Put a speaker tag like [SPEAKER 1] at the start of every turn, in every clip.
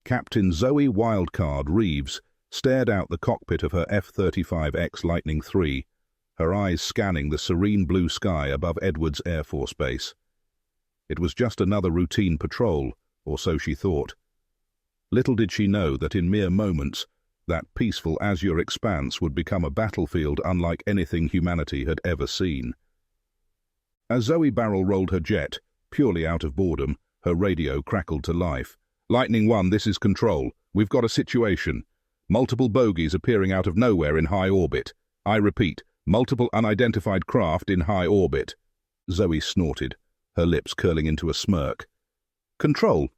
[SPEAKER 1] Captain Zoe Wildcard Reeves stared out the cockpit of her F-35X Lightning III, her eyes scanning the serene blue sky above Edwards Air Force Base. It was just another routine patrol, or so she thought. Little did she know that in mere moments, that peaceful azure expanse would become a battlefield unlike anything humanity had ever seen. As Zoe barrel-rolled her jet, purely out of boredom, her radio crackled to life. "Lightning 1, this is Control. We've got a situation. Multiple bogies appearing out of nowhere in high orbit. I repeat, multiple unidentified craft in high orbit." Zoe snorted, her lips curling into a smirk. "Control,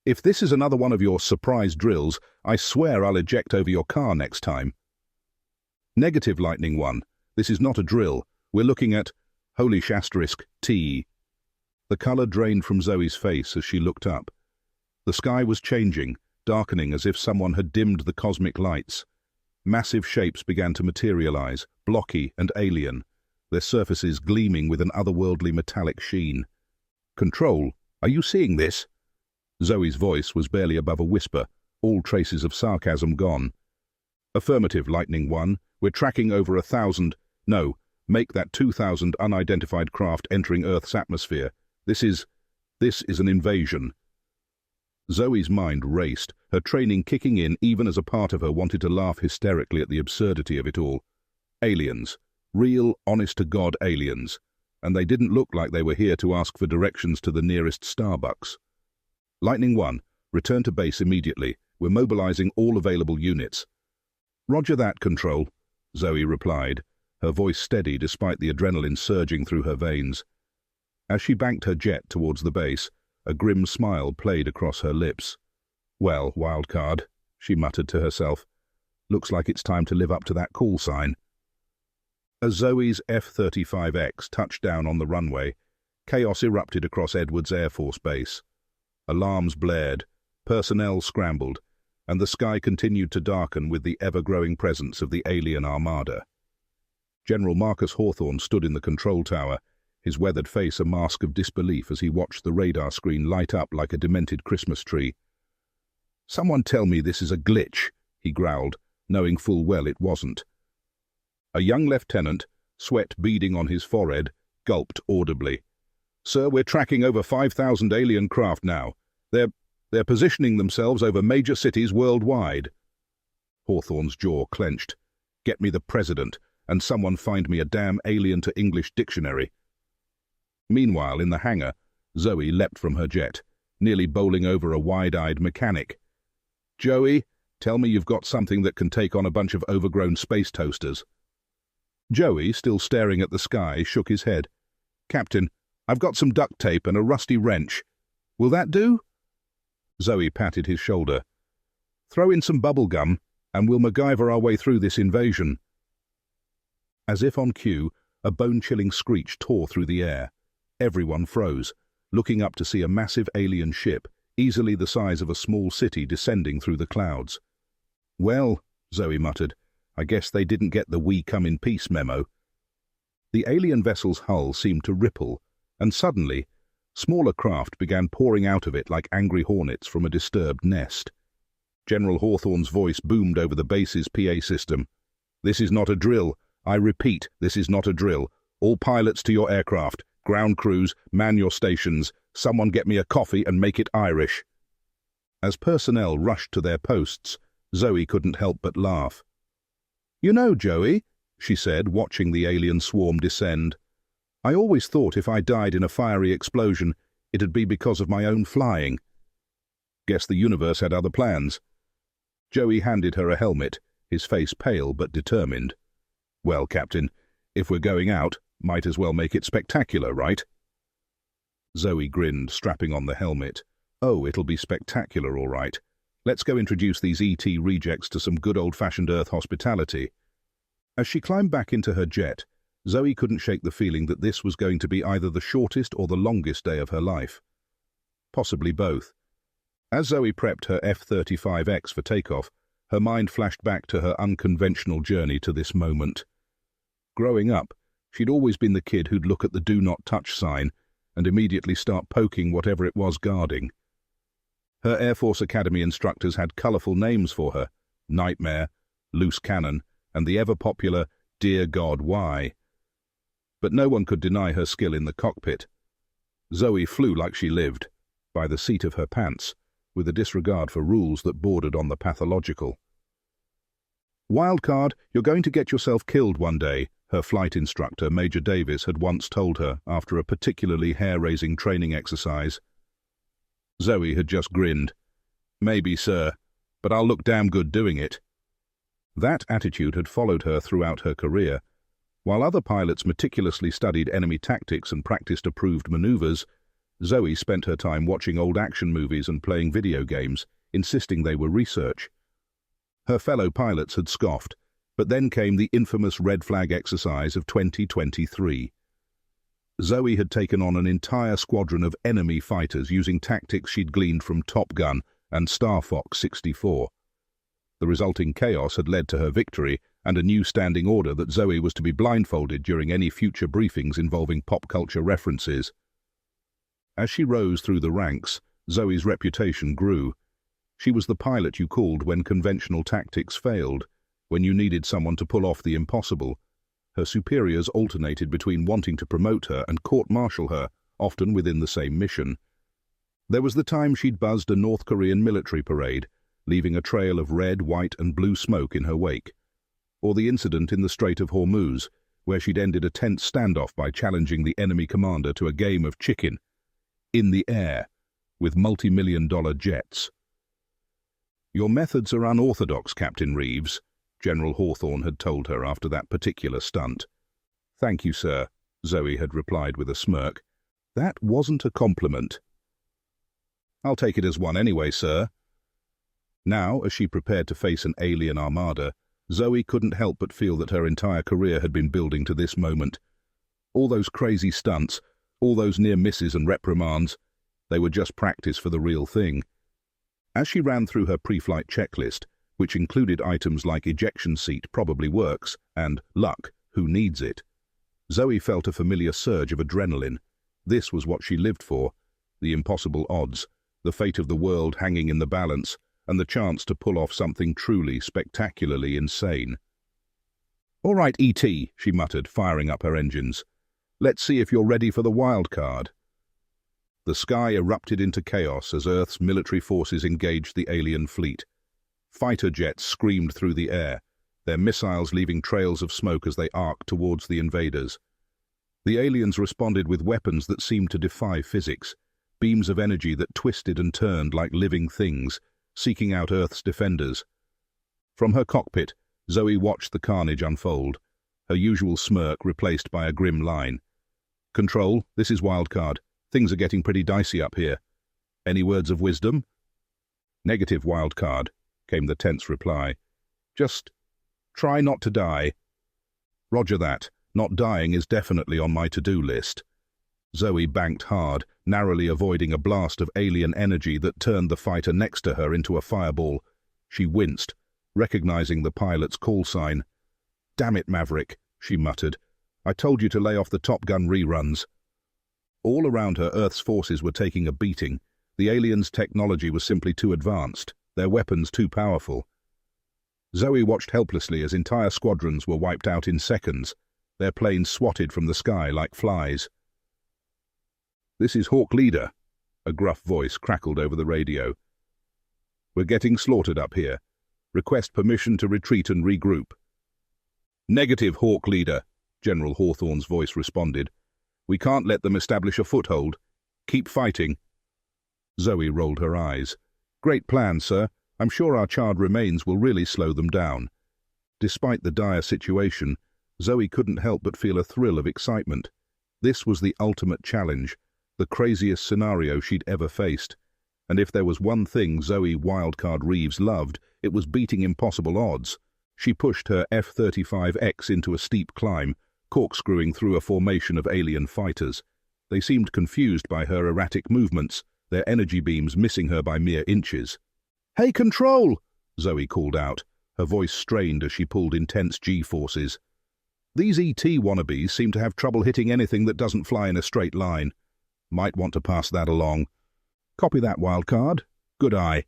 [SPEAKER 1] if this is another one of your surprise drills, I swear I'll eject over your car next time." "Negative, Lightning 1. This is not a drill. We're looking at holy *T. The colour drained from Zoe's face as she looked up. The sky was changing, darkening as if someone had dimmed the cosmic lights. Massive shapes began to materialize, blocky and alien, their surfaces gleaming with an otherworldly metallic sheen. "Control, are you seeing this?" Zoe's voice was barely above a whisper, all traces of sarcasm gone. "Affirmative, Lightning 1. We're tracking over 1,000, no, make that 2,000 unidentified craft entering Earth's atmosphere. This is an invasion." Zoe's mind raced, her training kicking in even as a part of her wanted to laugh hysterically at the absurdity of it all. Aliens. Real, honest-to-God aliens. And they didn't look like they were here to ask for directions to the nearest Starbucks. "Lightning 1, return to base immediately. We're mobilizing all available units." "Roger that, Control," Zoe replied, her voice steady despite the adrenaline surging through her veins. As she banked her jet towards the base, a grim smile played across her lips. "Well, Wildcard," she muttered to herself, "looks like it's time to live up to that call sign." As Zoe's F-35X touched down on the runway, chaos erupted across Edwards Air Force Base. Alarms blared, personnel scrambled, and the sky continued to darken with the ever-growing presence of the alien armada. General Marcus Hawthorne stood in the control tower, his weathered face a mask of disbelief as he watched the radar screen light up like a demented Christmas tree. "Someone tell me this is a glitch," he growled, knowing full well it wasn't. A young lieutenant, sweat beading on his forehead, gulped audibly. "Sir, we're tracking over 5,000 alien craft now. They're positioning themselves over major cities worldwide." Hawthorne's jaw clenched. "Get me the President, and someone find me a damn alien-to-English dictionary." Meanwhile, in the hangar, Zoe leapt from her jet, nearly bowling over a wide-eyed mechanic. "Joey, tell me you've got something that can take on a bunch of overgrown space toasters." Joey, still staring at the sky, shook his head. "Captain, I've got some duct tape and a rusty wrench. Will that do?" Zoe patted his shoulder. "Throw in some bubble gum, and we'll MacGyver our way through this invasion." As if on cue, a bone-chilling screech tore through the air. Everyone froze, looking up to see a massive alien ship, easily the size of a small city, descending through the clouds. "Well," Zoe muttered, "I guess they didn't get the 'we come in peace' memo." The alien vessel's hull seemed to ripple, and suddenly, smaller craft began pouring out of it like angry hornets from a disturbed nest. General Hawthorne's voice boomed over the base's PA system. "This is not a drill. I repeat, this is not a drill. All pilots to your aircraft. Ground crews, man your stations. Someone get me a coffee and make it Irish." As personnel rushed to their posts, Zoe couldn't help but laugh. "You know, Joey," she said, watching the alien swarm descend, "I always thought if I died in a fiery explosion, it'd be because of my own flying." Guess the universe had other plans. Joey handed her a helmet, his face pale but determined. "Well, Captain, if we're going out, might as well make it spectacular, right?" Zoe grinned, strapping on the helmet. "Oh, it'll be spectacular, all right. Let's go introduce these ET rejects to some good old-fashioned Earth hospitality." As she climbed back into her jet, Zoe couldn't shake the feeling that this was going to be either the shortest or the longest day of her life. Possibly both. As Zoe prepped her F-35X for takeoff, her mind flashed back to her unconventional journey to this moment. Growing up, she'd always been the kid who'd look at the "Do Not Touch" sign and immediately start poking whatever it was guarding. Her Air Force Academy instructors had colourful names for her: Nightmare, Loose Cannon, and the ever-popular Dear God, Why? But no one could deny her skill in the cockpit. Zoe flew like she lived, by the seat of her pants, with a disregard for rules that bordered on the pathological. "Wildcard, you're going to get yourself killed one day," her flight instructor, Major Davis, had once told her after a particularly hair-raising training exercise. Zoe had just grinned. "Maybe, sir, but I'll look damn good doing it." That attitude had followed her throughout her career. While other pilots meticulously studied enemy tactics and practiced approved maneuvers, Zoe spent her time watching old action movies and playing video games, insisting they were research. Her fellow pilots had scoffed, but then came the infamous red flag exercise of 2023. Zoe had taken on an entire squadron of enemy fighters using tactics she'd gleaned from Top Gun and Star Fox 64. The resulting chaos had led to her victory and a new standing order that Zoe was to be blindfolded during any future briefings involving pop culture references. As she rose through the ranks, Zoe's reputation grew. She was the pilot you called when conventional tactics failed, when you needed someone to pull off the impossible. Her superiors alternated between wanting to promote her and court-martial her, often within the same mission. There was the time she'd buzzed a North Korean military parade, leaving a trail of red, white and blue smoke in her wake. Or the incident in the Strait of Hormuz, where she'd ended a tense standoff by challenging the enemy commander to a game of chicken, in the air, with multi-million-dollar jets. "Your methods are unorthodox, Captain Reeves," General Hawthorne had told her after that particular stunt. "Thank you, sir," Zoe had replied with a smirk. "That wasn't a compliment." "I'll take it as one anyway, sir." Now, as she prepared to face an alien armada, Zoe couldn't help but feel that her entire career had been building to this moment. All those crazy stunts, all those near misses and reprimands, they were just practice for the real thing. As she ran through her pre-flight checklist, which included items like ejection seat probably works and luck, who needs it, Zoe felt a familiar surge of adrenaline. This was what she lived for: the impossible odds, the fate of the world hanging in the balance, and the chance to pull off something truly spectacularly insane. "All right, E.T., she muttered, firing up her engines. "Let's see if you're ready for the wild card." The sky erupted into chaos as Earth's military forces engaged the alien fleet. Fighter jets screamed through the air, their missiles leaving trails of smoke as they arced towards the invaders. The aliens responded with weapons that seemed to defy physics, beams of energy that twisted and turned like living things, seeking out Earth's defenders. From her cockpit, Zoe watched the carnage unfold, her usual smirk replaced by a grim line. "Control, this is Wildcard. Things are getting pretty dicey up here. Any words of wisdom?" "Negative, Wildcard," came the tense reply. "Just try not to die." "Roger that. Not dying is definitely on my to-do list." Zoe banked hard, narrowly avoiding a blast of alien energy that turned the fighter next to her into a fireball. She winced, recognizing the pilot's call sign. "Damn it, Maverick," she muttered. "I told you to lay off the Top Gun reruns." All around her, Earth's forces were taking a beating. The aliens' technology was simply too advanced, their weapons too powerful. Zoe watched helplessly as entire squadrons were wiped out in seconds, their planes swatted from the sky like flies. "This is Hawk Leader," a gruff voice crackled over the radio. "We're getting slaughtered up here. Request permission to retreat and regroup." "Negative, Hawk Leader," General Hawthorne's voice responded. "We can't let them establish a foothold. Keep fighting." Zoe rolled her eyes. "Great plan, sir. I'm sure our charred remains will really slow them down." Despite the dire situation, Zoe couldn't help but feel a thrill of excitement. This was the ultimate challenge, the craziest scenario she'd ever faced. And if there was one thing Zoe Wildcard Reeves loved, it was beating impossible odds. She pushed her F-35X into a steep climb, corkscrewing through a formation of alien fighters. They seemed confused by her erratic movements, their energy beams missing her by mere inches. "Hey, Control!" Zoe called out, her voice strained as she pulled intense G-forces. "These ET wannabes seem to have trouble hitting anything that doesn't fly in a straight line. Might want to pass that along." "Copy that, Wildcard," Good eye."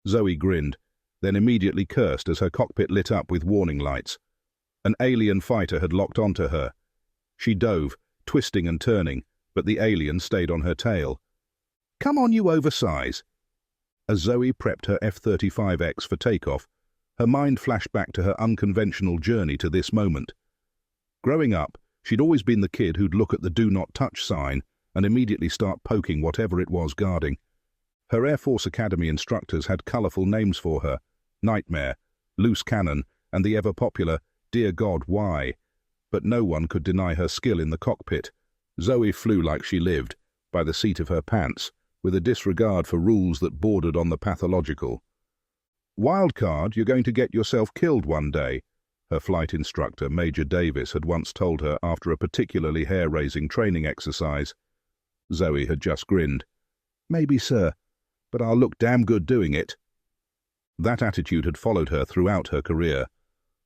[SPEAKER 1] Zoe grinned, then immediately cursed as her cockpit lit up with warning lights. An alien fighter had locked onto her. She dove, twisting and turning, but the alien stayed on her tail. "Come on, you oversize." As Zoe prepped her F-35X for takeoff, her mind flashed back to her unconventional journey to this moment. Growing up, she'd always been the kid who'd look at the "Do Not Touch" sign and immediately start poking whatever it was guarding. Her Air Force Academy instructors had colourful names for her: Nightmare, Loose Cannon, and the ever-popular "Dear God, why?" But no one could deny her skill in the cockpit. Zoe flew like she lived, by the seat of her pants, with a disregard for rules that bordered on the pathological. "Wildcard, you're going to get yourself killed one day," her flight instructor, Major Davis, had once told her after a particularly hair-raising training exercise. Zoe had just grinned. "Maybe, sir, but I'll look damn good doing it." That attitude had followed her throughout her career.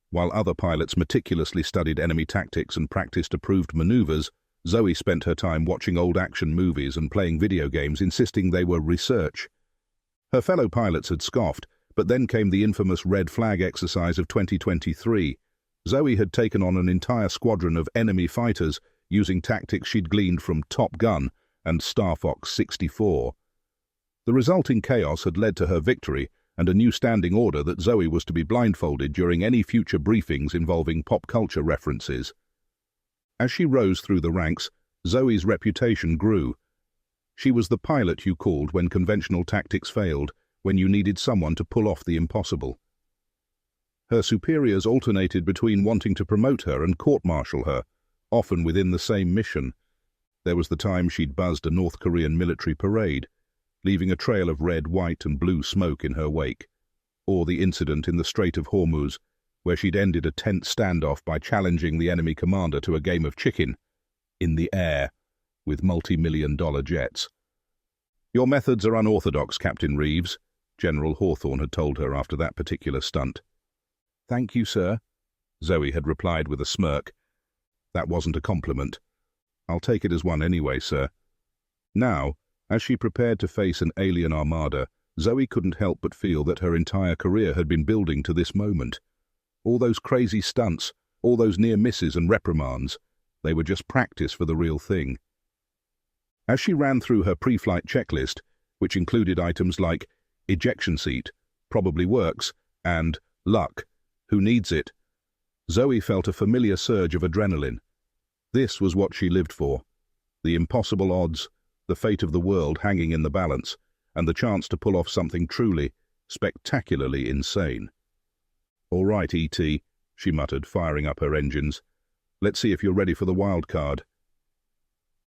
[SPEAKER 1] While other pilots meticulously studied enemy tactics and practiced approved maneuvers, Zoe spent her time watching old action movies and playing video games, insisting they were research. Her fellow pilots had scoffed, but then came the infamous red flag exercise of 2023. Zoe had taken on an entire squadron of enemy fighters using tactics she'd gleaned from Top Gun and Star Fox 64. The resulting chaos had led to her victory and a new standing order that Zoe was to be blindfolded during any future briefings involving pop culture references. As she rose through the ranks, Zoe's reputation grew. She was the pilot you called when conventional tactics failed, when you needed someone to pull off the impossible. Her superiors alternated between wanting to promote her and court-martial her, often within the same mission. There was the time she'd buzzed a North Korean military parade, leaving a trail of red, white and blue smoke in her wake, or the incident in the Strait of Hormuz, where she'd ended a tense standoff by challenging the enemy commander to a game of chicken, in the air, with multi-million-dollar jets. "Your methods are unorthodox, Captain Reeves," General Hawthorne had told her after that particular stunt. "Thank you, sir," Zoe had replied with a smirk. "That wasn't a compliment. I'll take it as one anyway, sir." Now, as she prepared to face an alien armada, Zoe couldn't help but feel that her entire career had been building to this moment. All those crazy stunts, all those near misses and reprimands, they were just practice for the real thing. As she ran through her pre-flight checklist, which included items like ejection seat, probably works, and luck, who needs it, Zoe felt a familiar surge of adrenaline. This was what she lived for: the impossible odds, the fate of the world hanging in the balance, and the chance to pull off something truly, spectacularly insane. "All right, E.T., she muttered, firing up her engines. "Let's see if you're ready for the wild card."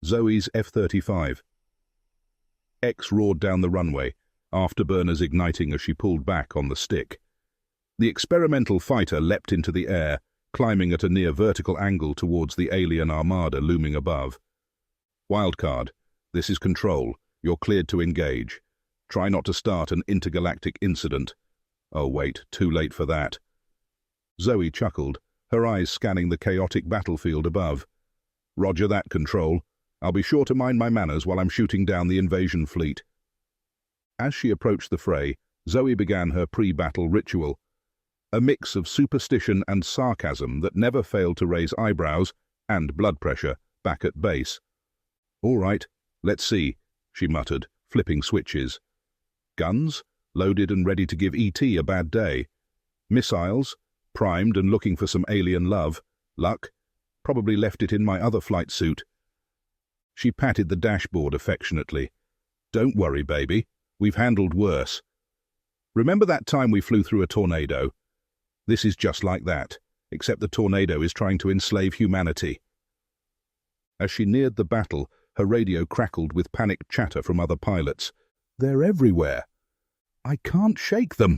[SPEAKER 1] Zoe's F-35. X roared down the runway, afterburners igniting as she pulled back on the stick. The experimental fighter leapt into the air, climbing at a near vertical angle towards the alien armada looming above. "Wildcard, this is Control. You're cleared to engage. Try not to start an intergalactic incident." Oh wait, too late for that. Zoe chuckled, her eyes scanning the chaotic battlefield above. "Roger that, Control. I'll be sure to mind my manners while I'm shooting down the invasion fleet." As she approached the fray, Zoe began her pre-battle ritual, a mix of superstition and sarcasm that never failed to raise eyebrows and blood pressure back at base. "All right, let's see," she muttered, flipping switches. Guns, loaded and ready to give E.T. a bad day. Missiles, primed and looking for some alien love. Luck, probably left it in my other flight suit. She patted the dashboard affectionately. "Don't worry, baby. We've handled worse. Remember that time we flew through a tornado? This is just like that, except the tornado is trying to enslave humanity." As she neared the battle, her radio crackled with panicked chatter from other pilots. "They're everywhere. I can't shake them.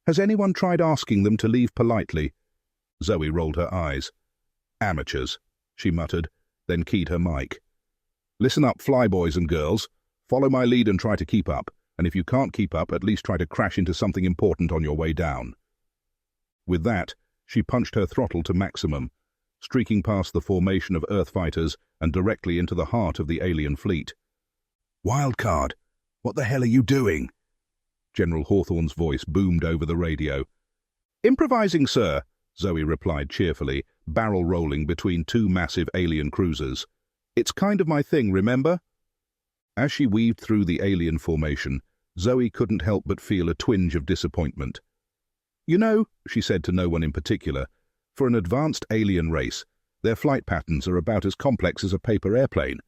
[SPEAKER 1] Has anyone tried asking them to leave politely?" Zoe rolled her eyes. "Amateurs," she muttered, then keyed her mic. "Listen up, flyboys and girls. Follow my lead and try to keep up, and if you can't keep up, at least try to crash into something important on your way down." With that, she punched her throttle to maximum, streaking past the formation of Earth fighters and directly into the heart of the alien fleet. "Wildcard, What the hell are you doing? General Hawthorne's voice boomed over the radio. Improvising, sir, Zoe replied cheerfully, barrel rolling between two massive alien cruisers. It's kind of my thing, remember? As she weaved through the alien formation, Zoe couldn't help but feel a twinge of disappointment. You know, she said to no one in particular, for an advanced alien race, their flight patterns are about as complex as a paper airplane.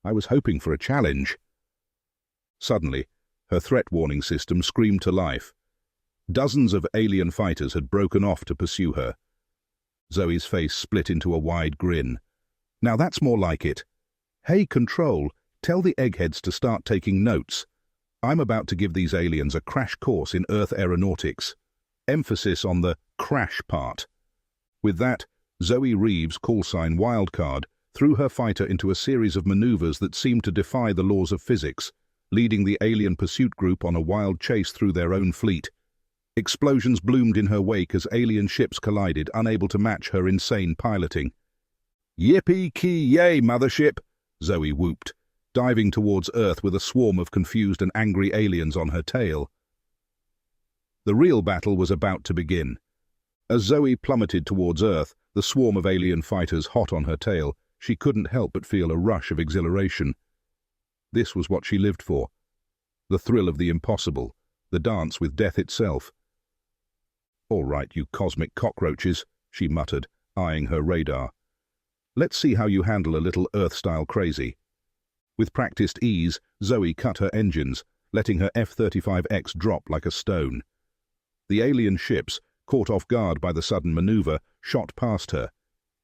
[SPEAKER 1] I was hoping for a challenge. Suddenly, her threat warning system screamed to life. Dozens of alien fighters had broken off to pursue her. Zoe's face split into a wide grin. Now that's more like it. Hey, Control, tell the eggheads to start taking notes. I'm about to give these aliens a crash course in Earth aeronautics. Emphasis on the crash part. With that, Zoe Reeves, callsign Wildcard, threw her fighter into a series of maneuvers that seemed to defy the laws of physics, leading the alien pursuit group on a wild chase through their own fleet. Explosions bloomed in her wake as alien ships collided, unable to match her insane piloting. Yippee-ki-yay, mothership, Zoe whooped, diving towards Earth with a swarm of confused and angry aliens on her tail. The real battle was about to begin. As Zoe plummeted towards Earth, the swarm of alien fighters hot on her tail, she couldn't help but feel a rush of exhilaration. This was what she lived for. The thrill of the impossible, the dance with death itself. All right, you cosmic cockroaches, she muttered, eyeing her radar. Let's see how you handle a little Earth-style crazy. With practiced ease, Zoe cut her engines, letting her F-35X drop like a stone. The alien ships, caught off guard by the sudden maneuver, shot past her.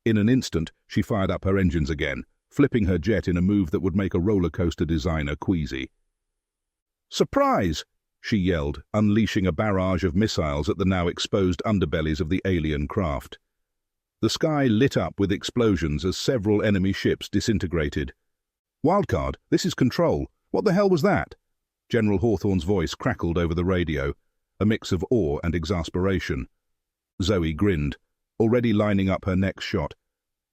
[SPEAKER 1] In an instant, she fired up her engines again, flipping her jet in a move that would make a roller coaster designer queasy. Surprise! She yelled, unleashing a barrage of missiles at the now exposed underbellies of the alien craft. The sky lit up with explosions as several enemy ships disintegrated. Wildcard, this is Control. What the hell was that? General Hawthorne's voice crackled over the radio, a mix of awe and exasperation. Zoe grinned, already lining up her next shot.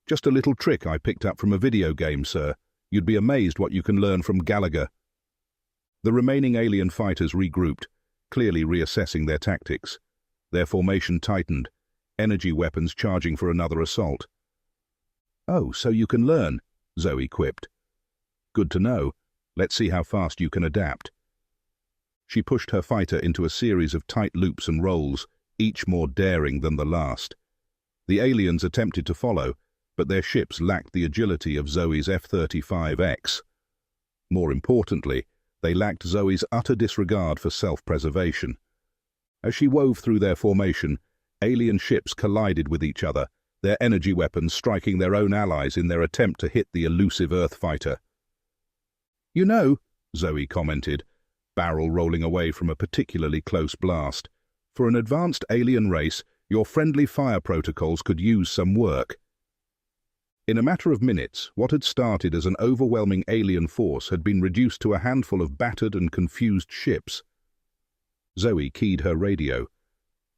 [SPEAKER 1] Just a little trick I picked up from a video game, sir. You'd be amazed what you can learn from Gallagher. The remaining alien fighters regrouped, clearly reassessing their tactics. Their formation tightened, energy weapons charging for another assault. Oh, so you can learn, Zoe quipped. Good to know. Let's see how fast you can adapt. She pushed her fighter into a series of tight loops and rolls, each more daring than the last. The aliens attempted to follow, but their ships lacked the agility of Zoe's F-35X. More importantly, they lacked Zoe's utter disregard for self-preservation. As she wove through their formation, alien ships collided with each other, their energy weapons striking their own allies in their attempt to hit the elusive Earth fighter. You know, Zoe commented, barrel rolling away from a particularly close blast, for an advanced alien race, your friendly fire protocols could use some work. In a matter of minutes, what had started as an overwhelming alien force had been reduced to a handful of battered and confused ships. Zoe keyed her radio.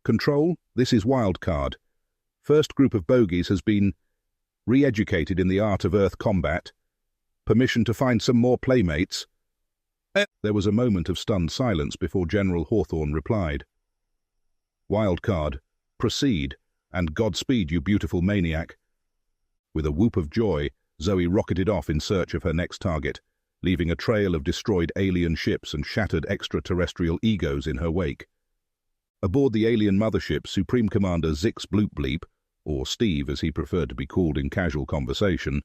[SPEAKER 1] Control, this is Wildcard. First group of bogies has been re-educated in the art of Earth combat. Permission to find some more playmates. There was a moment of stunned silence before General Hawthorne replied. Wildcard, proceed, and Godspeed, you beautiful maniac. With a whoop of joy, Zoe rocketed off in search of her next target, leaving a trail of destroyed alien ships and shattered extraterrestrial egos in her wake. Aboard the alien mothership, Supreme Commander Zix Bloop Bleep, or Steve as he preferred to be called in casual conversation,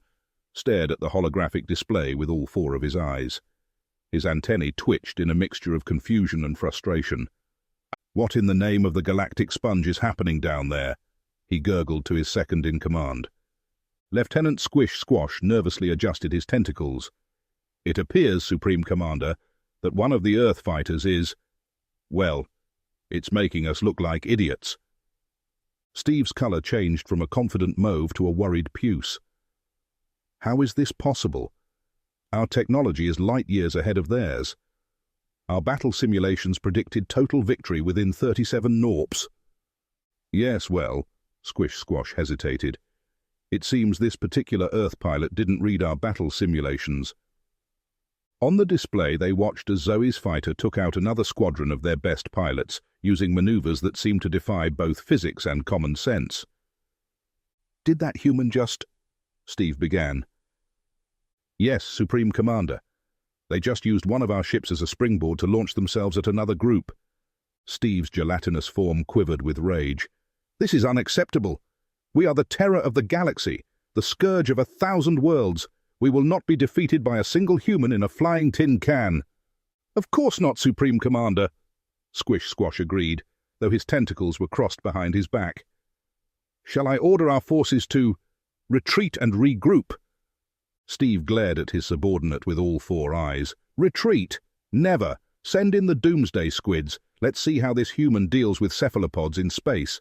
[SPEAKER 1] stared at the holographic display with all four of his eyes. His antennae twitched in a mixture of confusion and frustration. What in the name of the galactic sponge is happening down there? He gurgled to his second-in-command. Lieutenant Squish Squash nervously adjusted his tentacles. It appears, Supreme Commander, that one of the Earth fighters is, well, it's making us look like idiots. Steve's colour changed from a confident mauve to a worried puce. How is this possible? Our technology is light years ahead of theirs. Our battle simulations predicted total victory within 37 norps. Yes, well, Squish Squash hesitated. It seems this particular Earth pilot didn't read our battle simulations. On the display, they watched as Zoe's fighter took out another squadron of their best pilots, using maneuvers that seemed to defy both physics and common sense. "Did that human just—" Steve began. "Yes, Supreme Commander. They just used one of our ships as a springboard to launch themselves at another group." Steve's gelatinous form quivered with rage. "This is unacceptable. We are the terror of the galaxy, the scourge of 1,000 worlds. We will not be defeated by a single human in a flying tin can." "Of course not, Supreme Commander," Squish Squash agreed, though his tentacles were crossed behind his back. "Shall I order our forces to retreat and regroup?" Steve glared at his subordinate with all four eyes. "Retreat? Never! Send in the doomsday squids. Let's see how this human deals with cephalopods in space."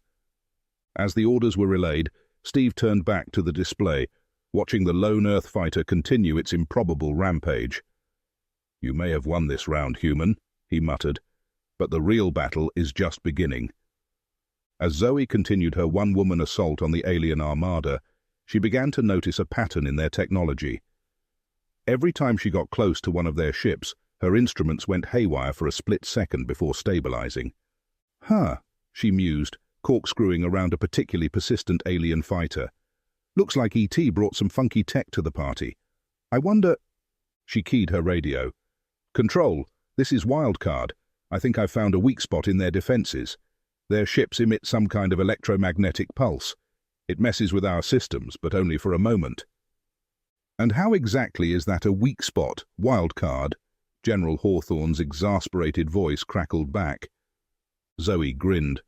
[SPEAKER 1] As the orders were relayed, Steve turned back to the display, watching the lone Earth fighter continue its improbable rampage. "You may have won this round, human," he muttered, "but the real battle is just beginning." As Zoe continued her one-woman assault on the alien armada, she began to notice a pattern in their technology. Every time she got close to one of their ships, her instruments went haywire for a split second before stabilizing. "Huh," she mused, corkscrewing around a particularly persistent alien fighter. "Looks like ET brought some funky tech to the party. I wonder—" She keyed her radio. "Control, this is Wildcard. I think I've found a weak spot in their defenses. Their ships emit some kind of electromagnetic pulse. It messes with our systems, but only for a moment." "And how exactly is that a weak spot, Wildcard?" General Hawthorne's exasperated voice crackled back. Zoe grinned.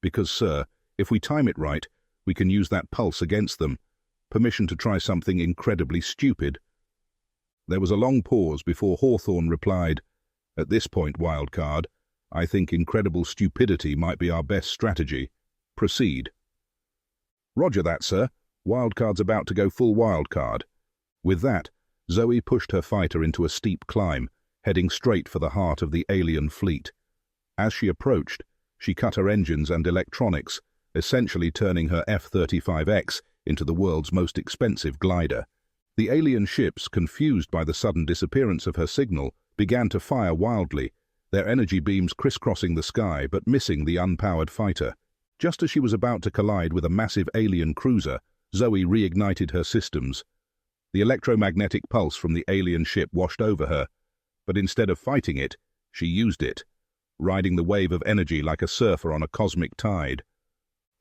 [SPEAKER 1] "Because, sir, if we time it right, we can use that pulse against them. Permission to try something incredibly stupid." There was a long pause before Hawthorne replied, "At this point, Wildcard, I think incredible stupidity might be our best strategy. Proceed." "Roger that, sir. Wildcard's about to go full Wildcard." With that, Zoe pushed her fighter into a steep climb, heading straight for the heart of the alien fleet. As she approached, she cut her engines and electronics, essentially turning her F-35X into the world's most expensive glider. The alien ships, confused by the sudden disappearance of her signal, began to fire wildly, their energy beams crisscrossing the sky but missing the unpowered fighter. Just as she was about to collide with a massive alien cruiser, Zoe reignited her systems. The electromagnetic pulse from the alien ship washed over her, but instead of fighting it, she used it, riding the wave of energy like a surfer on a cosmic tide.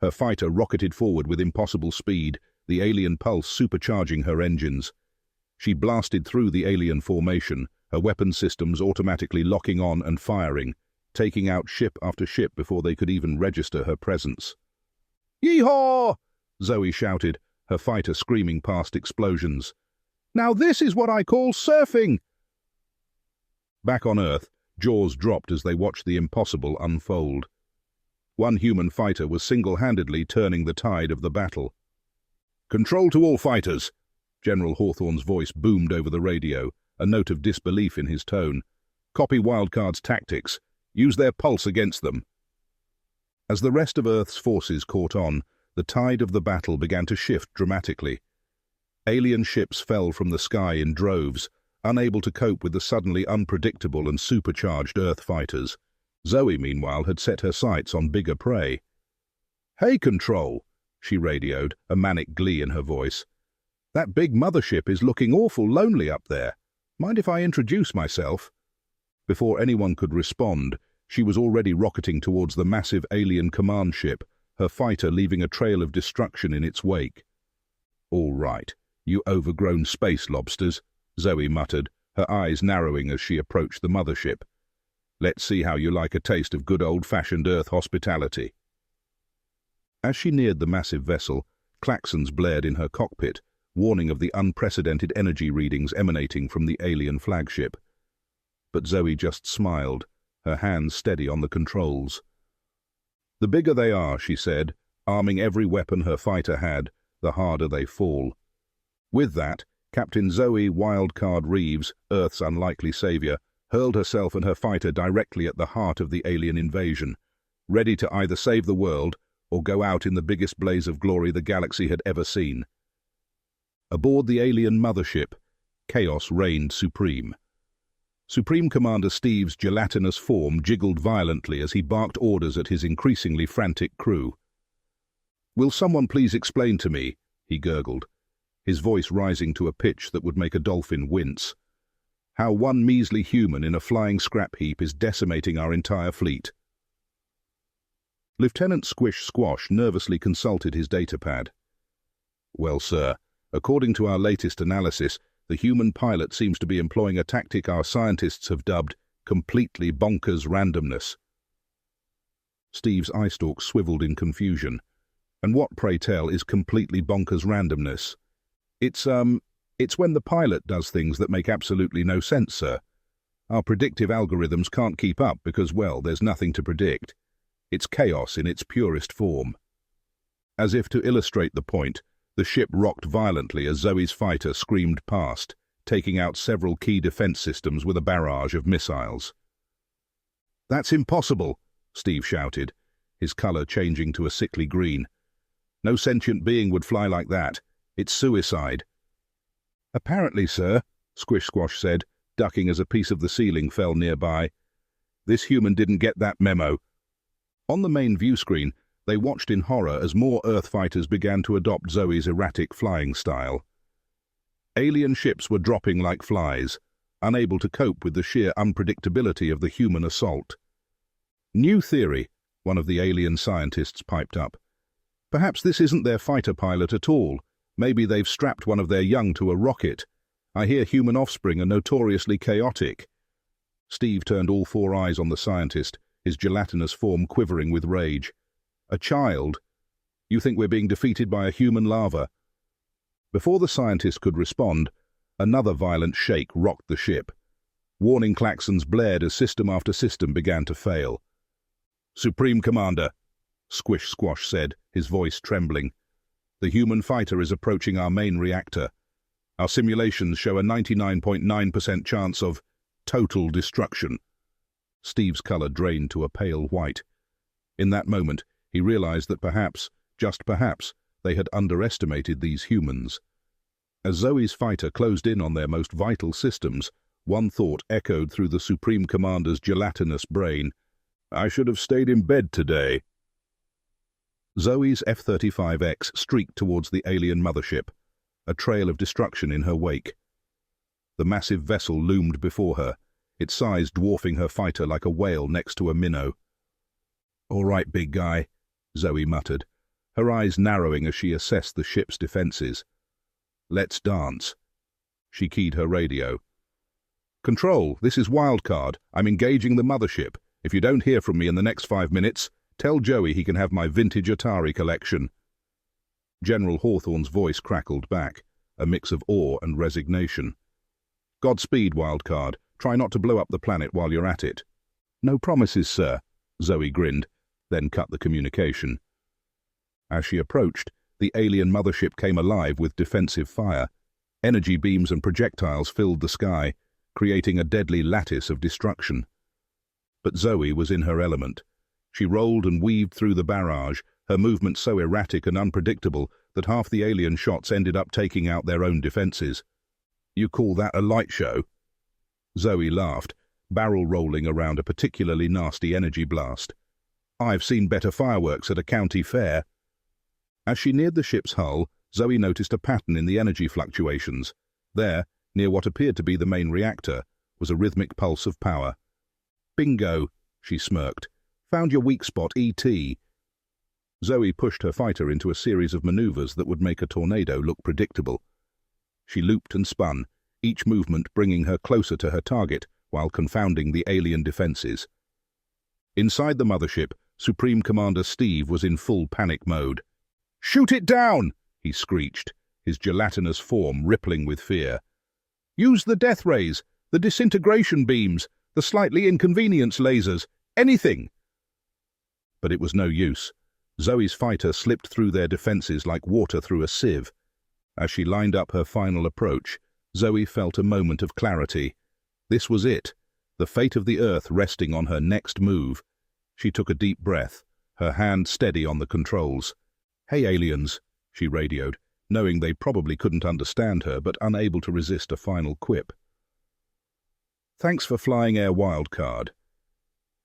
[SPEAKER 1] Her fighter rocketed forward with impossible speed, the alien pulse supercharging her engines. She blasted through the alien formation, her weapon systems automatically locking on and firing, taking out ship after ship before they could even register her presence. "Yee-haw!" Zoe shouted, her fighter screaming past explosions. "Now this is what I call surfing!" Back on Earth, jaws dropped as they watched the impossible unfold. One human fighter was single-handedly turning the tide of the battle. "Control to all fighters!" General Hawthorne's voice boomed over the radio, a note of disbelief in his tone. "Copy Wildcard's tactics. Use their pulse against them." As the rest of Earth's forces caught on, the tide of the battle began to shift dramatically. Alien ships fell from the sky in droves, unable to cope with the suddenly unpredictable and supercharged Earth fighters. Zoe, meanwhile, had set her sights on bigger prey. "Hey, Control," she radioed, a manic glee in her voice. "That big mothership is looking awful lonely up there. Mind if I introduce myself?" Before anyone could respond, she was already rocketing towards the massive alien command ship, her fighter leaving a trail of destruction in its wake. "All right, you overgrown space lobsters," Zoe muttered, her eyes narrowing as she approached the mothership. "Let's see how you like a taste of good old-fashioned Earth hospitality." As she neared the massive vessel, klaxons blared in her cockpit, warning of the unprecedented energy readings emanating from the alien flagship. But Zoe just smiled, her hands steady on the controls. "The bigger they are," she said, arming every weapon her fighter had, the harder they fall. With that, Captain Zoe Wildcard Reeves, Earth's unlikely savior, hurled herself and her fighter directly at the heart of the alien invasion, ready to either save the world or go out in the biggest blaze of glory the galaxy had ever seen. Aboard the alien mothership, chaos reigned supreme. Supreme Commander Steve's gelatinous form jiggled violently as he barked orders at his increasingly frantic crew. "Will someone please explain to me," he gurgled, his voice rising to a pitch that would make a dolphin wince, "how one measly human in a flying scrap heap is decimating our entire fleet?" Lieutenant Squish Squash nervously consulted his datapad. "Well, sir, according to our latest analysis, the human pilot seems to be employing a tactic our scientists have dubbed completely bonkers randomness." Steve's eye stalk swiveled in confusion. "And what, pray tell, is completely bonkers randomness?" It's when the pilot does things that make absolutely no sense, sir. Our predictive algorithms can't keep up because, well, there's nothing to predict. It's chaos in its purest form." As if to illustrate the point, the ship rocked violently as Zoe's fighter screamed past, taking out several key defense systems with a barrage of missiles. "That's impossible," Steve shouted, his color changing to a sickly green. "No sentient being would fly like that. It's suicide." "Apparently, sir," Squish Squash said, ducking as a piece of the ceiling fell nearby. "This human didn't get that memo." On the main view screen, they watched in horror as more Earth fighters began to adopt Zoe's erratic flying style. Alien ships were dropping like flies, unable to cope with the sheer unpredictability of the human assault. "New theory," one of the alien scientists piped up. "Perhaps this isn't their fighter pilot at all. Maybe they've strapped one of their young to a rocket. I hear human offspring are notoriously chaotic." Steve turned all four eyes on the scientist, his gelatinous form quivering with rage. "A child? You think we're being defeated by a human larva?" Before the scientist could respond, another violent shake rocked the ship. Warning klaxons blared as system after system began to fail. "Supreme Commander," Squish Squash said, his voice trembling, "the human fighter is approaching our main reactor. Our simulations show a 99.9% chance of total destruction." Steve's color drained to a pale white. In that moment, he realized that perhaps, just perhaps, they had underestimated these humans. As Zoe's fighter closed in on their most vital systems, one thought echoed through the Supreme Commander's gelatinous brain: "I should have stayed in bed today." Zoe's F-35X streaked towards the alien mothership, a trail of destruction in her wake. The massive vessel loomed before her, its size dwarfing her fighter like a whale next to a minnow. "All right, big guy," Zoe muttered, her eyes narrowing as she assessed the ship's defenses. "Let's dance." She keyed her radio. "Control, this is Wildcard. I'm engaging the mothership. If you don't hear from me in the next 5 minutes, tell Joey he can have my vintage Atari collection." General Hawthorne's voice crackled back, a mix of awe and resignation. "Godspeed, Wildcard. Try not to blow up the planet while you're at it." "No promises, sir," Zoe grinned, then cut the communication. As she approached, the alien mothership came alive with defensive fire. Energy beams and projectiles filled the sky, creating a deadly lattice of destruction. But Zoe was in her element. She rolled and weaved through the barrage, her movement so erratic and unpredictable that half the alien shots ended up taking out their own defenses. "You call that a light show?" Zoe laughed, barrel rolling around a particularly nasty energy blast. "I've seen better fireworks at a county fair." As she neared the ship's hull, Zoe noticed a pattern in the energy fluctuations. There, near what appeared to be the main reactor, was a rhythmic pulse of power. "Bingo," she smirked. "Found your weak spot, E.T." Zoe pushed her fighter into a series of maneuvers that would make a tornado look predictable. She looped and spun, each movement bringing her closer to her target while confounding the alien defenses. Inside the mothership, Supreme Commander Steve was in full panic mode. "Shoot it down!" he screeched, his gelatinous form rippling with fear. "Use the death rays, the disintegration beams, the slightly inconvenienced lasers, anything!" But it was no use. Zoe's fighter slipped through their defenses like water through a sieve. As she lined up her final approach, Zoe felt a moment of clarity. This was it, the fate of the Earth resting on her next move. She took a deep breath, her hand steady on the controls. "Hey, aliens," she radioed, knowing they probably couldn't understand her but unable to resist a final quip. Thanks for flying Air Wildcard.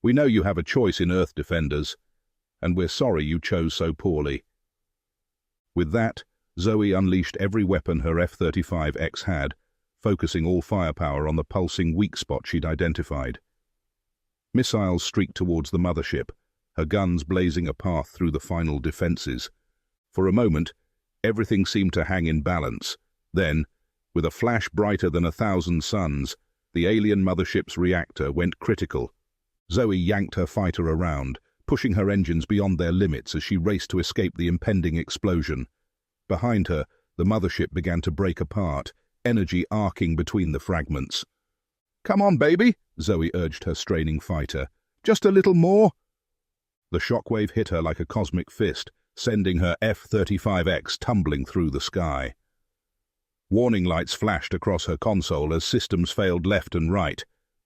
[SPEAKER 1] We know you have a choice in Earth Defenders, and we're sorry you chose so poorly. With that, Zoe unleashed every weapon her F-35X had, focusing all firepower on the pulsing weak spot she'd identified. Missiles streaked towards the mothership, her guns blazing a path through the final defenses. For a moment, everything seemed to hang in balance. Then, with a flash brighter than 1,000 suns, the alien mothership's reactor went critical. Zoe yanked her fighter around, pushing her engines beyond their limits as she raced to escape the impending explosion. Behind her, the mothership began to break apart, energy arcing between the fragments. "Come on, baby," Zoe urged her straining fighter. "Just a little more." The shockwave hit her like a cosmic fist, sending her F-35X tumbling through the sky. Warning lights flashed across her console as systems failed left and right,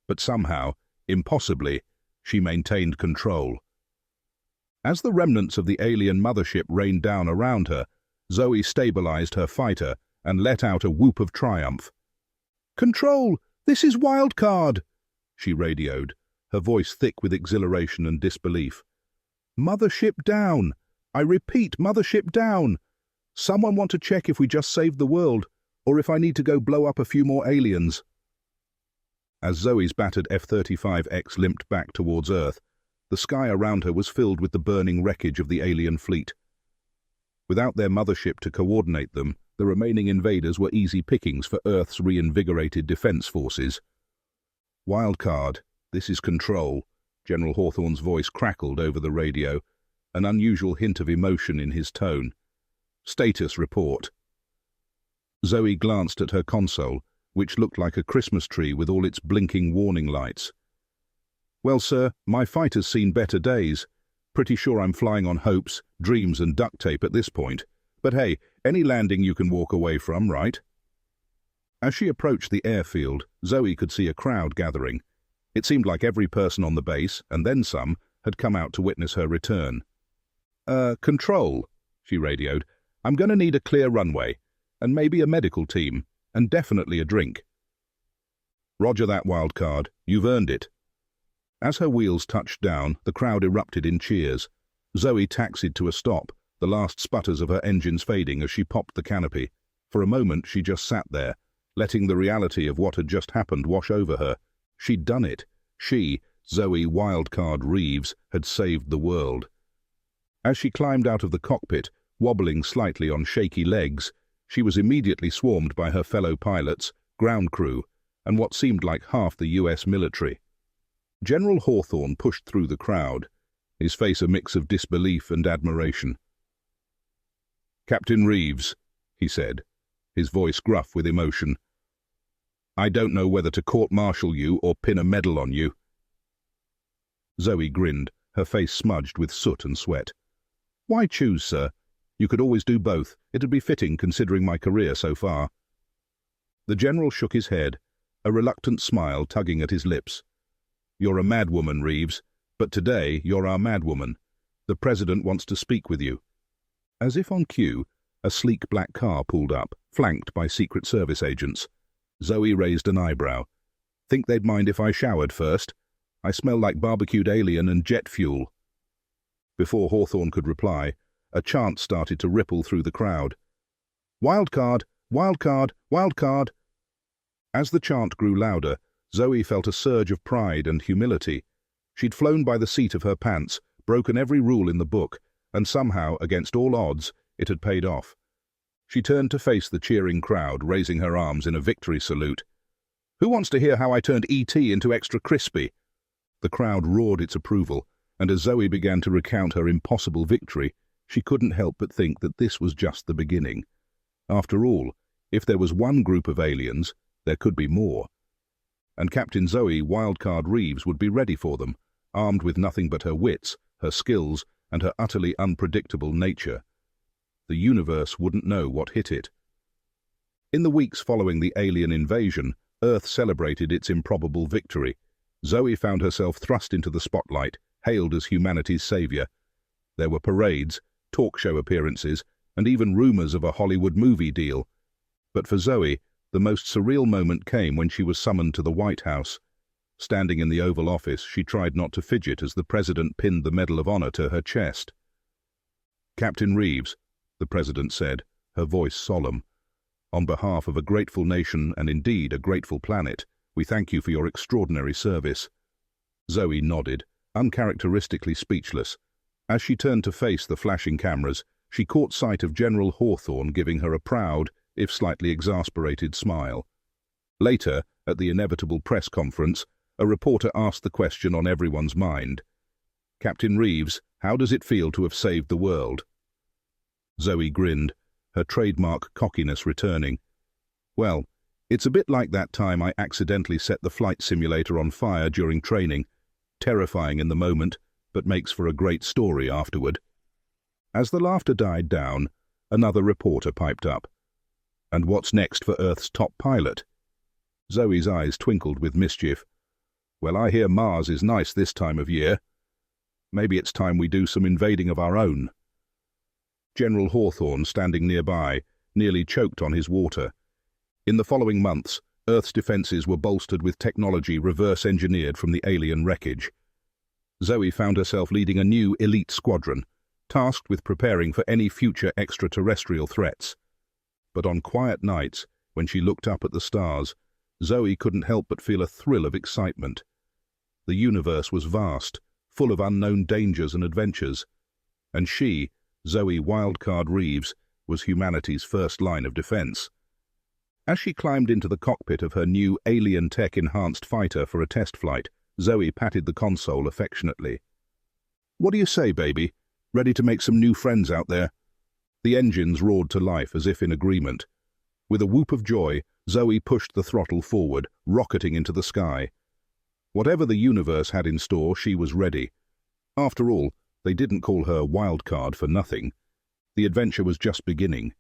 [SPEAKER 1] but somehow, impossibly, she maintained control. As the remnants of the alien mothership rained down around her, Zoe stabilized her fighter and let out a whoop of triumph. "Control! This is Wildcard!" she radioed, her voice thick with exhilaration and disbelief. "Mothership down! I repeat, mothership down! Someone want to check if we just saved the world, or if I need to go blow up a few more aliens." As Zoe's battered F-35X limped back towards Earth, the sky around her was filled with the burning wreckage of the alien fleet. Without their mothership to coordinate them, the remaining invaders were easy pickings for Earth's reinvigorated defense forces. "Wildcard, this is Control," General Hawthorne's voice crackled over the radio, an unusual hint of emotion in his tone. "Status report." Zoe glanced at her console, which looked like a Christmas tree with all its blinking warning lights. "Well, sir, my fighter's seen better days. Pretty sure I'm flying on hopes, dreams and duct tape at this point. But hey, any landing you can walk away from, right?" As she approached the airfield, Zoe could see a crowd gathering. It seemed like every person on the base, and then some, had come out to witness her return. Control," she radioed. "I'm going to need a clear runway, and maybe a medical team, and definitely a drink." "Roger that, Wildcard. You've earned it." As her wheels touched down, the crowd erupted in cheers. Zoe taxied to a stop, the last sputters of her engines fading as she popped the canopy. For a moment she just sat there, letting the reality of what had just happened wash over her. She'd done it. She, Zoe Wildcard Reeves, had saved the world. As she climbed out of the cockpit, wobbling slightly on shaky legs, she was immediately swarmed by her fellow pilots, ground crew, and what seemed like half the US military. General Hawthorne pushed through the crowd, his face a mix of disbelief and admiration. "Captain Reeves," he said, his voice gruff with emotion, "I don't know whether to court-martial you or pin a medal on you." Zoe grinned, her face smudged with soot and sweat. "Why choose, sir? You could always do both. It'd be fitting considering my career so far." The general shook his head, a reluctant smile tugging at his lips. "You're a madwoman, Reeves, but today you're our madwoman. The President wants to speak with you." As if on cue, a sleek black car pulled up, flanked by Secret Service agents. Zoe raised an eyebrow. "Think they'd mind if I showered first? I smell like barbecued alien and jet fuel." Before Hawthorne could reply, a chant started to ripple through the crowd. "Wildcard! Wildcard! Wildcard!" As the chant grew louder, Zoe felt a surge of pride and humility. She'd flown by the seat of her pants, broken every rule in the book, and somehow, against all odds, it had paid off. She turned to face the cheering crowd, raising her arms in a victory salute. "Who wants to hear how I turned E.T. into extra crispy?" The crowd roared its approval, and as Zoe began to recount her impossible victory, she couldn't help but think that this was just the beginning. After all, if there was one group of aliens, there could be more. And Captain Zoe Wildcard Reeves would be ready for them, armed with nothing but her wits, her skills, and her utterly unpredictable nature. The universe wouldn't know what hit it. In the weeks following the alien invasion, Earth celebrated its improbable victory. Zoe found herself thrust into the spotlight, hailed as humanity's savior. There were parades, talk show appearances, and even rumors of a Hollywood movie deal. But for Zoe, the most surreal moment came when she was summoned to the White House. Standing in the Oval Office, she tried not to fidget as the President pinned the Medal of Honor to her chest. "Captain Reeves," the President said, her voice solemn, "on behalf of a grateful nation and indeed a grateful planet, we thank you for your extraordinary service." Zoe nodded, uncharacteristically speechless. As she turned to face the flashing cameras, she caught sight of General Hawthorne giving her a proud, if slightly exasperated, smile. Later, at the inevitable press conference, a reporter asked the question on everyone's mind. "Captain Reeves, how does it feel to have saved the world?" Zoe grinned, her trademark cockiness returning. "Well, it's a bit like that time I accidentally set the flight simulator on fire during training. Terrifying in the moment, but makes for a great story afterward." As the laughter died down, another reporter piped up. "And what's next for Earth's top pilot?" Zoe's eyes twinkled with mischief. "Well, I hear Mars is nice this time of year. Maybe it's time we do some invading of our own." General Hawthorne, standing nearby, nearly choked on his water. In the following months, Earth's defenses were bolstered with technology reverse-engineered from the alien wreckage. Zoe found herself leading a new elite squadron, tasked with preparing for any future extraterrestrial threats. But on quiet nights, when she looked up at the stars, Zoe couldn't help but feel a thrill of excitement. The universe was vast, full of unknown dangers and adventures, and she, Zoe Wildcard Reeves, was humanity's first line of defense. As she climbed into the cockpit of her new alien tech-enhanced fighter for a test flight, Zoe patted the console affectionately. "What do you say, baby? Ready to make some new friends out there?" The engines roared to life as if in agreement. With a whoop of joy, Zoe pushed the throttle forward, rocketing into the sky. Whatever the universe had in store, she was ready. After all, they didn't call her Wildcard for nothing. The adventure was just beginning,